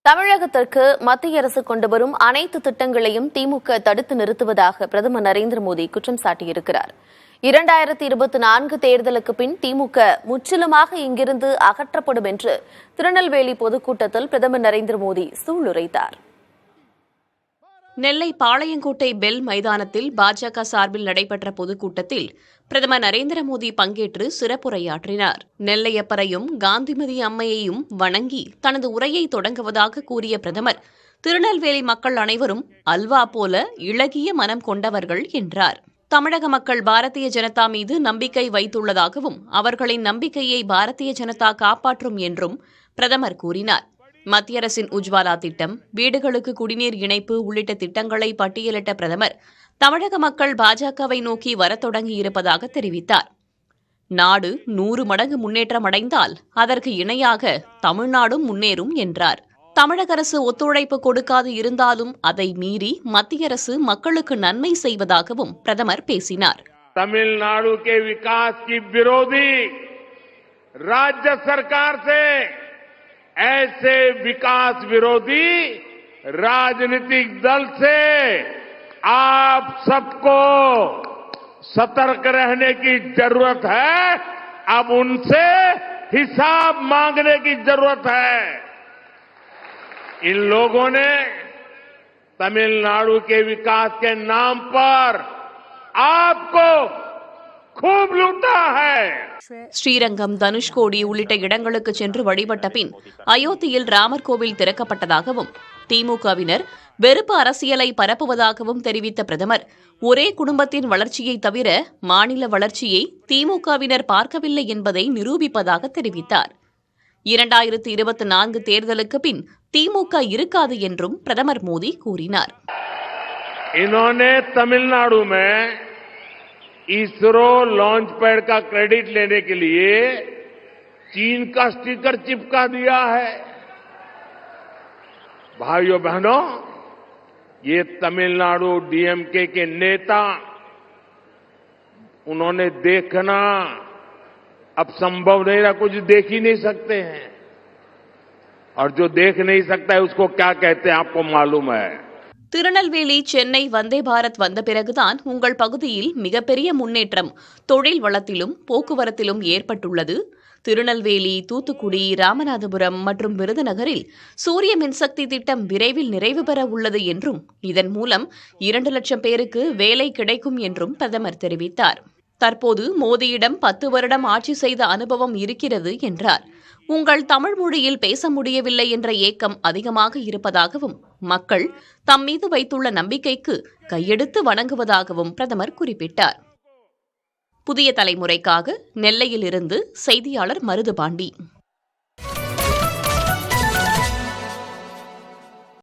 தமிழகத்திற்கு மத்திய அரசு கொண்டு வரும் அனைத்து திட்டங்களையும் திமுக தடுத்து நிறுத்துவதாக பிரதமர் நரேந்திர மோடி குற்றம் சாட்டியிருக்கிறார். 2024 தேர்தலுக்கு பின் திமுக முற்றிலுமாக இங்கிருந்து அகற்றப்படும் என்று திருநெல்வேலி பொதுக்கூட்டத்தில் பிரதமர் நரேந்திர மோடி சூளுரைத்தார். நெல்லை பாளையங்கோட்டை பெல் மைதானத்தில் பாஜக சார்பில் நடைபெற்ற பொதுக்கூட்டத்தில் பிரதமர் நரேந்திர மோடி பங்கேற்று சிறப்புரையாற்றினார். நெல்லையப்பரையும் காந்திமதி அம்மையையும் வணங்கி தனது உரையை தொடங்குவதாக கூறிய பிரதமர், திருநெல்வேலி மக்கள் அனைவரும் அல்வா போல இளகிய மனம் கொண்டவர்கள் என்றார். தமிழக மக்கள் பாரதிய ஜனதா மீது நம்பிக்கை வைத்துள்ளதாகவும் அவர்களின் நம்பிக்கையை பாரதிய ஜனதா காப்பாற்றும் என்றும் பிரதமர் கூறினார். மத்திய அரசின் உஜ்வாலா திட்டம், வீடுகளுக்கு குடிநீர் இணைப்பு உள்ளிட்ட திட்டங்களை பட்டியலிட்ட பிரதமர் தமிழக மக்கள் பாஜகவை நோக்கி வரத் தொடங்கியிருப்பதாக தெரிவித்தார். நாடு 100 மடங்கு முன்னேற்றம் அடைந்தால் அதற்கு இணையாக தமிழ்நாடும் முன்னேறும் என்றார். தமிழக அரசு ஒத்துழைப்பு கொடுக்காது இருந்தாலும் அதை மீறி மத்திய அரசு மக்களுக்கு நன்மை செய்வதாகவும் பிரதமர் பேசினார். தமிழ்நாடு के विकास की विरोधी राज्य सरकार से ऐसे विकास विरोधी राजनीतिक दल से आप सबको सतर्क रहने की जरूरत है. अब उनसे हिसाब मांगने की जरूरत है. इन लोगों ने तमिलनाडु के विकास के नाम पर आपको खूब लूटा है. ஸ்ரீரங்கம், தனுஷ்கோடி உள்ளிட்ட இடங்களுக்கு சென்று வழிபட்ட பின் அயோத்தியில் ராமர் கோவில் திறக்கப்பட்டதாகவும் திமுகவினர் வெறுப்பு அரசியலை பரப்புவதாகவும் தெரிவித்த பிரதமர், ஒரே குடும்பத்தின் வளர்ச்சியை தவிர மாநில வளர்ச்சியை திமுகவினர் பார்க்கவில்லை என்பதை நிரூபிப்பதாக தெரிவித்தார். 2024 தேர்தலுக்கு பின் திமுக இருக்காது என்றும் பிரதமர் மோடி கூறினார். इन्होंने तमिलनाडु में इसरो लॉन्च पैड का क्रेडिट लेने के लिए चीन का स्टिकर चिपका दिया है. भाइयों बहनों, ये तमिलनाडु डीएमके के नेता, उन्होंने देखना अब संभव नहीं रहा, कुछ देख ही नहीं सकते हैं. और जो देख नहीं सकता है उसको क्या कहते हैं आपको मालूम है. திருநெல்வேலி, சென்னை வந்தே பாரத் வந்த பிறகுதான் உங்கள் பகுதியில் மிகப்பெரிய முன்னேற்றம் தொழில் வளத்திலும் போக்குவரத்திலும் ஏற்பட்டுள்ளது. திருநெல்வேலி, தூத்துக்குடி, ராமநாதபுரம் மற்றும் விருதுநகரில் சூரிய மின்சக்தி திட்டம் விரைவில் நிறைவு பெற உள்ளது என்றும் இதன் மூலம் 2 லட்சம் பேருக்கு வேலை கிடைக்கும் என்றும் பிரதமர் தெரிவித்தார். தற்போது மோடியிடம் 10 வருடம் ஆட்சி செய்த அனுபவம் இருக்கிறது என்றார். உங்கள் தமிழ் மொழியில் பேச முடியவில்லை என்ற ஏக்கம் அதிகமாக இருப்பதாகவும் மக்கள் தம் மீது வைத்துள்ள நம்பிக்கைக்கு கையெடுத்து வணங்குவதாகவும் பிரதமர் குறிப்பிட்டார். புதிய தலைமுறைக்காக நெல்லையிலிருந்து செய்தியாளர் மருதுபாண்டி.